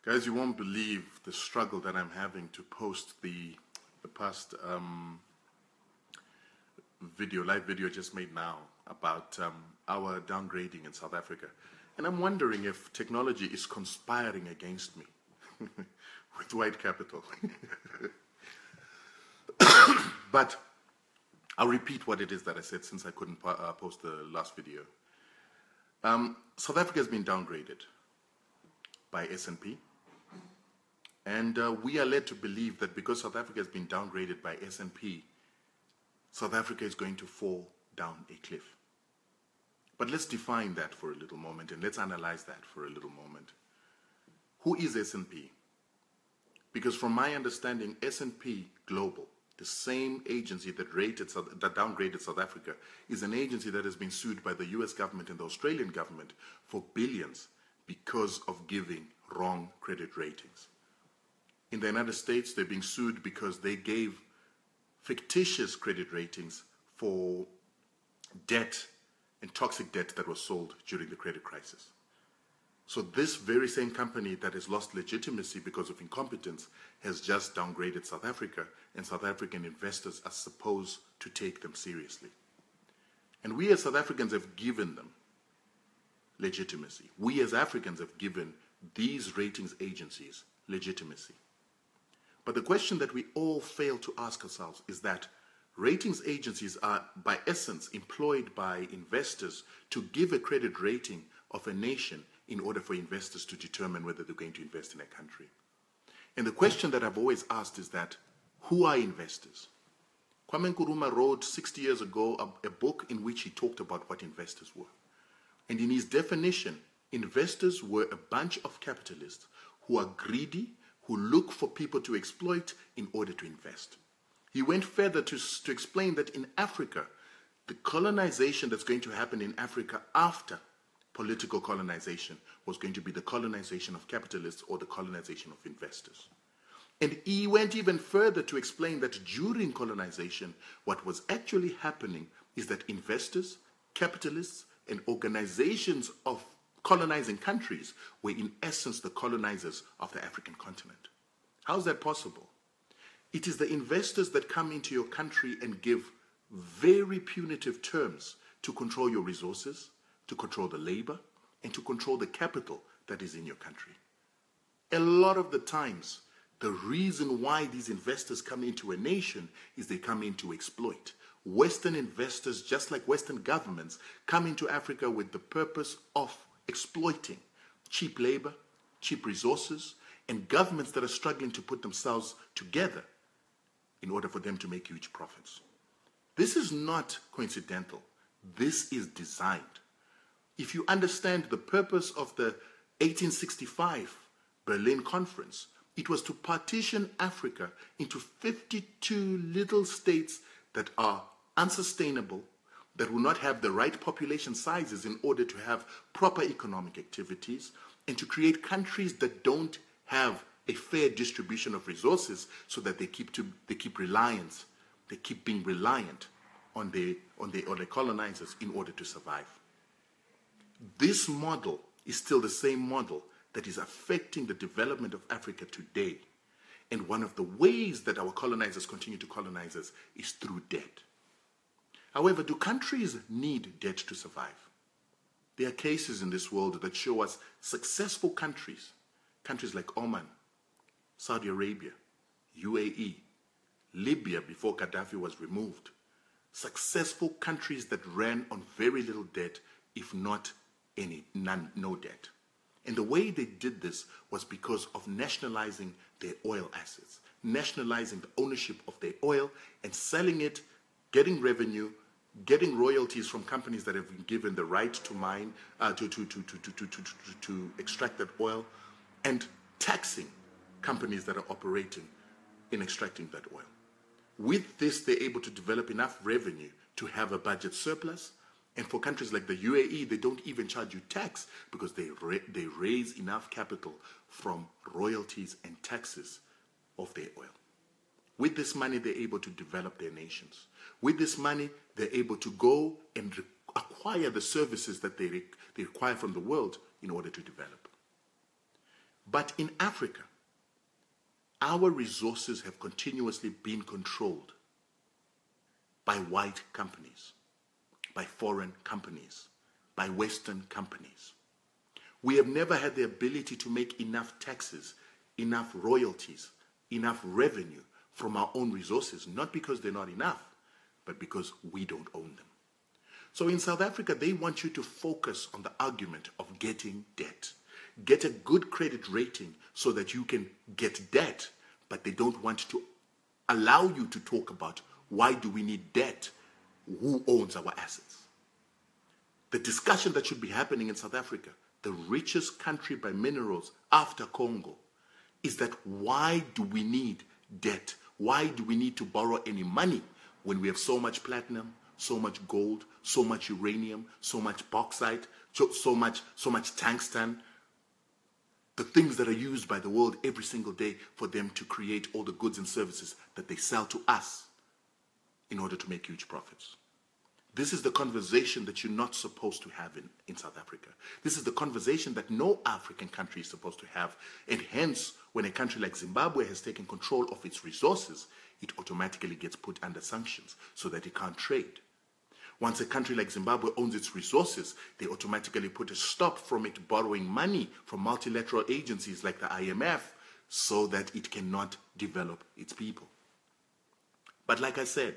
Guys, you won't believe the struggle that I'm having to post the past live video just made now about our downgrading in South Africa. And I'm wondering if technology is conspiring against me with white capital. But I'll repeat what it is that I said since I couldn't post the last video. South Africa has been downgraded by S&P. And we are led to believe that because South Africa has been downgraded by S&P, South Africa is going to fall down a cliff. But let's define that for a little moment and let's analyze that for a little moment. Who is S&P? Because from my understanding, S&P Global, the same agency that downgraded South Africa, is an agency that has been sued by the US government and the Australian government for billions because of giving wrong credit ratings. In the United States, they're being sued because they gave fictitious credit ratings for debt and toxic debt that was sold during the credit crisis. So this very same company that has lost legitimacy because of incompetence has just downgraded South Africa, and South African investors are supposed to take them seriously. And we as South Africans have given them legitimacy. We as Africans have given these ratings agencies legitimacy. But the question that we all fail to ask ourselves is that ratings agencies are, by essence, employed by investors to give a credit rating of a nation in order for investors to determine whether they're going to invest in a country. And the question that I've always asked is that, who are investors? Kwame Nkrumah wrote 60 years ago a book in which he talked about what investors were. And in his definition, investors were a bunch of capitalists who are greedy, who look for people to exploit in order to invest. He went further to explain that in Africa, the colonization that's going to happen in Africa after political colonization was going to be the colonization of capitalists or the colonization of investors. And he went even further to explain that during colonization, what was actually happening is that investors, capitalists, and organizations of colonizing countries were in essence the colonizers of the African continent. How is that possible? It is the investors that come into your country and give very punitive terms to control your resources, to control the labor, and to control the capital that is in your country. A lot of the times, the reason why these investors come into a nation is they come in to exploit. Western investors, just like Western governments, come into Africa with the purpose of exploiting cheap labor, cheap resources, and governments that are struggling to put themselves together in order for them to make huge profits. This is not coincidental. This is designed. If you understand the purpose of the 1865 Berlin Conference, it was to partition Africa into 52 little states that are unsustainable, that will not have the right population sizes in order to have proper economic activities, and to create countries that don't have a fair distribution of resources so that they keep being reliant on the colonizers in order to survive. This model is still the same model that is affecting the development of Africa today. And one of the ways that our colonizers continue to colonize us is through debt. However, do countries need debt to survive? There are cases in this world that show us successful countries like Oman, Saudi Arabia, UAE, Libya before Gaddafi was removed. Successful countries that ran on very little debt, if not no debt. And the way they did this was because of nationalizing their oil assets, nationalizing the ownership of their oil and selling it, getting revenue, getting royalties from companies that have been given the right to mine, to extract that oil, and taxing companies that are operating in extracting that oil. With this, they're able to develop enough revenue to have a budget surplus. And for countries like the UAE, they don't even charge you tax because they raise enough capital from royalties and taxes of their oil. With this money, they're able to develop their nations. With this money, they're able to go and acquire the services that they require from the world in order to develop. But in Africa, our resources have continuously been controlled by white companies, by foreign companies, by Western companies. We have never had the ability to make enough taxes, enough royalties, enough revenue from our own resources, not because they're not enough, but because we don't own them. So in South Africa, they want you to focus on the argument of getting debt. Get a good credit rating so that you can get debt, but they don't want to allow you to talk about why do we need debt, who owns our assets. The discussion that should be happening in South Africa, the richest country by minerals after Congo, is that why do we need debt? Why do we need to borrow any money when we have so much platinum, so much gold, so much uranium, so much bauxite, so much tungsten, the things that are used by the world every single day for them to create all the goods and services that they sell to us in order to make huge profits. This is the conversation that you're not supposed to have in South Africa. This is the conversation that no African country is supposed to have. And hence, when a country like Zimbabwe has taken control of its resources, it automatically gets put under sanctions so that it can't trade. Once a country like Zimbabwe owns its resources, they automatically put a stop from it borrowing money from multilateral agencies like the IMF so that it cannot develop its people. But like I said,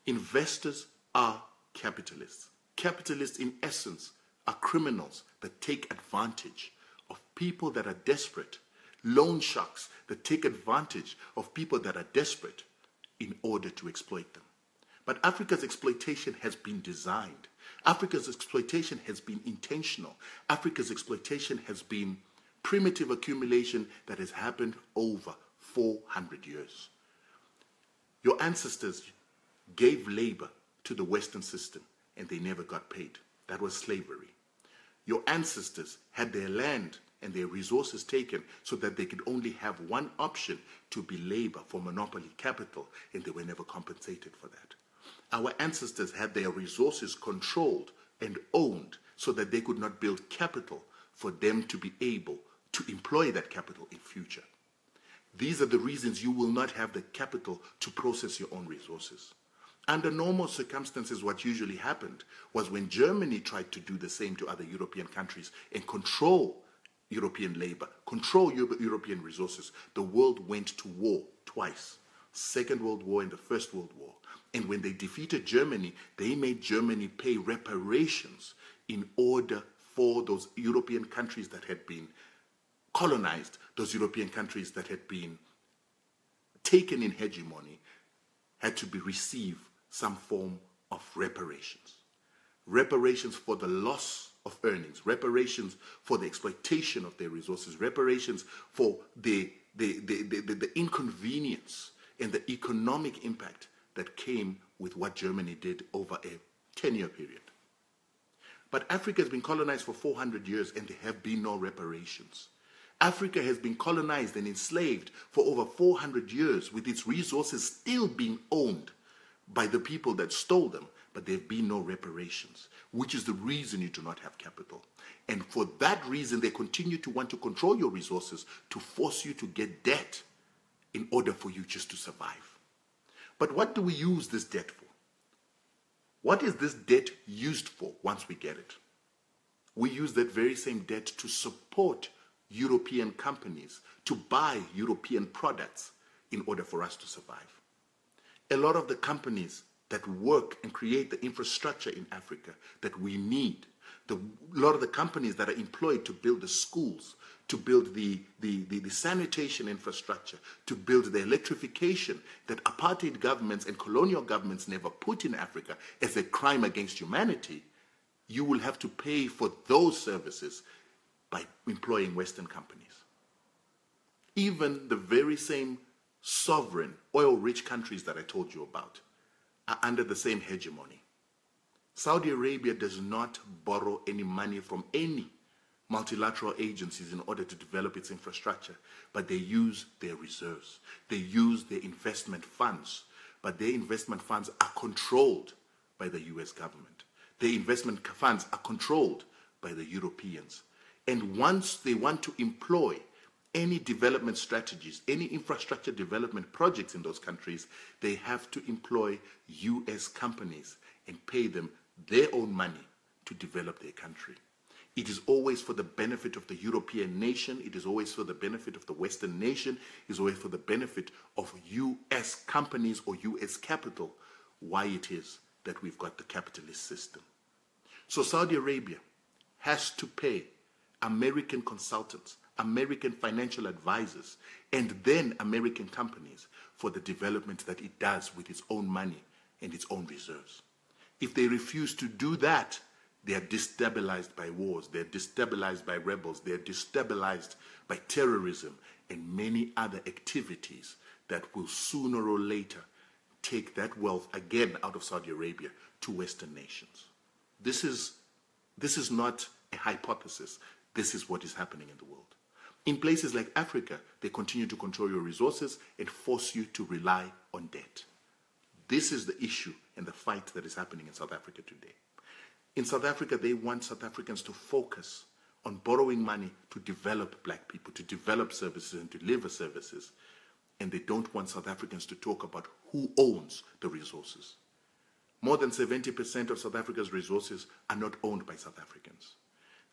investors are capitalists. Capitalists, in essence, are criminals that take advantage of people that are desperate. Loan sharks that take advantage of people that are desperate in order to exploit them. But Africa's exploitation has been designed. Africa's exploitation has been intentional. Africa's exploitation has been primitive accumulation that has happened over 400 years. Your ancestors gave labor to the Western system and they never got paid. That was slavery. Your ancestors had their land and their resources taken so that they could only have one option to be labor for monopoly capital, and they were never compensated for that. Our ancestors had their resources controlled and owned so that they could not build capital for them to be able to employ that capital in future. These are the reasons you will not have the capital to process your own resources. Under normal circumstances, what usually happened was when Germany tried to do the same to other European countries and control European labor, control European resources, the world went to war twice. Second World War and the First World War. And when they defeated Germany, they made Germany pay reparations in order for those European countries that had been colonized, those European countries that had been taken in hegemony, had to receive some form of reparations. Reparations for the loss of earnings, reparations for the exploitation of their resources, reparations for the inconvenience and the economic impact that came with what Germany did over a 10-year period. But Africa has been colonized for 400 years and there have been no reparations. Africa has been colonized and enslaved for over 400 years with its resources still being owned by the people that stole them, but there have been no reparations, which is the reason you do not have capital. And for that reason, they continue to want to control your resources to force you to get debt in order for you just to survive. But what do we use this debt for? What is this debt used for once we get it? We use that very same debt to support European companies, to buy European products in order for us to survive. A lot of the companies that work and create the infrastructure in Africa that we need, a lot of the companies that are employed to build the schools, to build the sanitation infrastructure, to build the electrification that apartheid governments and colonial governments never put in Africa as a crime against humanity, you will have to pay for those services by employing Western companies. Even the very same sovereign, oil-rich countries that I told you about are under the same hegemony. Saudi Arabia does not borrow any money from any multilateral agencies in order to develop its infrastructure, but they use their reserves. They use their investment funds, but their investment funds are controlled by the US government. Their investment funds are controlled by the Europeans. And once they want to employ any development strategies, any infrastructure development projects in those countries, they have to employ US companies and pay them their own money to develop their country. It is always for the benefit of the European nation. It is always for the benefit of the Western nation. It is always for the benefit of US companies or US capital, why it is that we've got the capitalist system. So Saudi Arabia has to pay American consultants, American financial advisors, and then American companies for the development that it does with its own money and its own reserves. If they refuse to do that, they are destabilized by wars, they are destabilized by rebels, they are destabilized by terrorism and many other activities that will sooner or later take that wealth again out of Saudi Arabia to Western nations. This is not a hypothesis. This is what is happening in the world. In places like Africa, they continue to control your resources and force you to rely on debt. This is the issue and the fight that is happening in South Africa today. In South Africa, they want South Africans to focus on borrowing money to develop black people, to develop services and deliver services. And they don't want South Africans to talk about who owns the resources. More than 70% of South Africa's resources are not owned by South Africans.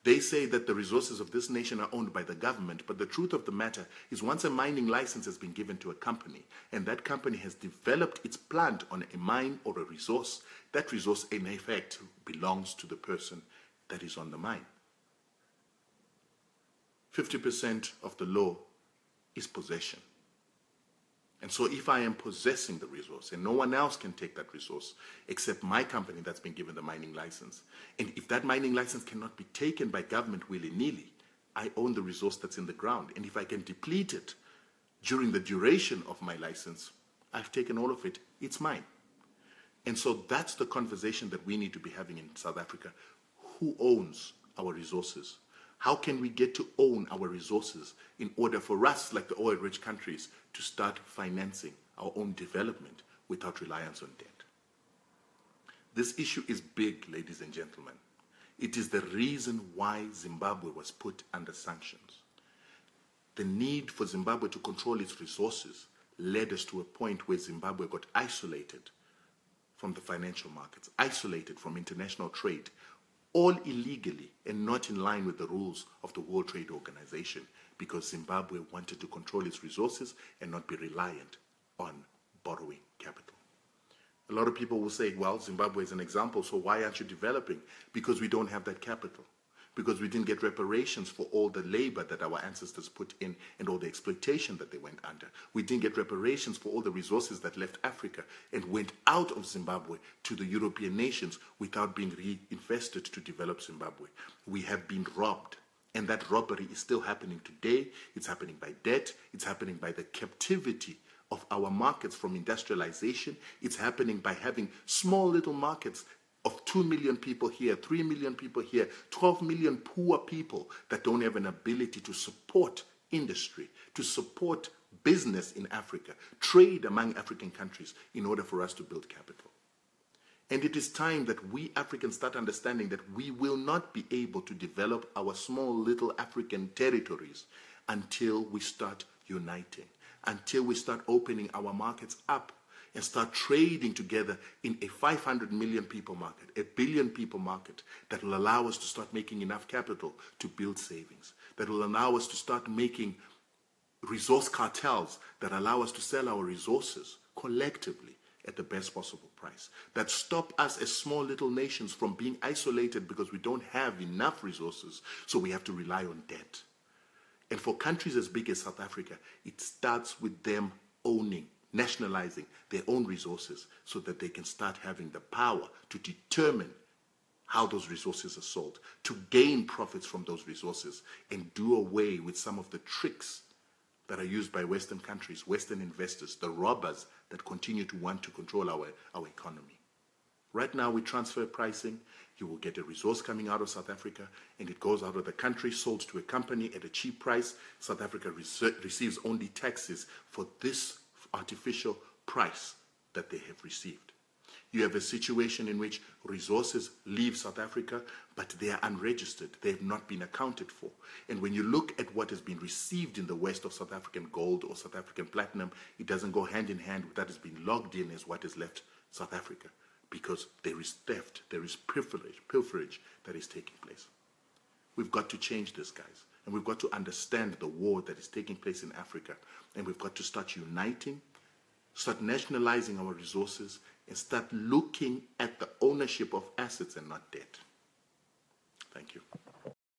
They say that the resources of this nation are owned by the government, but the truth of the matter is once a mining license has been given to a company, and that company has developed its plant on a mine or a resource, that resource in effect belongs to the person that is on the mine. 50% of the law is possession. And so if I am possessing the resource and no one else can take that resource except my company that's been given the mining license, and if that mining license cannot be taken by government willy-nilly, I own the resource that's in the ground. And if I can deplete it during the duration of my license, I've taken all of it, it's mine. And so that's the conversation that we need to be having in South Africa. Who owns our resources? How can we get to own our resources in order for us, like the oil-rich countries, to start financing our own development without reliance on debt? This issue is big, ladies and gentlemen. It is the reason why Zimbabwe was put under sanctions. The need for Zimbabwe to control its resources led us to a point where Zimbabwe got isolated from the financial markets, isolated from international trade, all illegally and not in line with the rules of the World Trade Organization, because Zimbabwe wanted to control its resources and not be reliant on borrowing capital. A lot of people will say, well, Zimbabwe is an example, so why aren't you developing? Because we don't have that capital. Because we didn't get reparations for all the labor that our ancestors put in and all the exploitation that they went under. We didn't get reparations for all the resources that left Africa and went out of Zimbabwe to the European nations without being reinvested to develop Zimbabwe. We have been robbed. And that robbery is still happening today. It's happening by debt. It's happening by the captivity of our markets from industrialization. It's happening by having small little markets of 2 million people here, 3 million people here, 12 million poor people that don't have an ability to support industry, to support business in Africa, trade among African countries in order for us to build capital. And it is time that we Africans start understanding that we will not be able to develop our small little African territories until we start uniting, until we start opening our markets up and start trading together in a 500 million people market, a billion people market that will allow us to start making enough capital to build savings, that will allow us to start making resource cartels that allow us to sell our resources collectively at the best possible price, that stop us as small little nations from being isolated because we don't have enough resources, so we have to rely on debt. And for countries as big as South Africa, it starts with them owning, nationalizing their own resources so that they can start having the power to determine how those resources are sold, to gain profits from those resources, and do away with some of the tricks that are used by Western countries, Western investors, the robbers that continue to want to control our economy. Right now, with transfer pricing, you will get a resource coming out of South Africa, and it goes out of the country, sold to a company at a cheap price. South Africa receives only taxes for this artificial price that they have received. You have a situation in which resources leave South Africa, but they are unregistered. They have not been accounted for. And when you look at what has been received in the West of South African gold or South African platinum, it doesn't go hand in hand with that has been logged in as what has left South Africa, because there is theft, there is pilferage that is taking place. We've got to change this, guys. And we've got to understand the war that is taking place in Africa. And we've got to start uniting, start nationalizing our resources, and start looking at the ownership of assets and not debt. Thank you.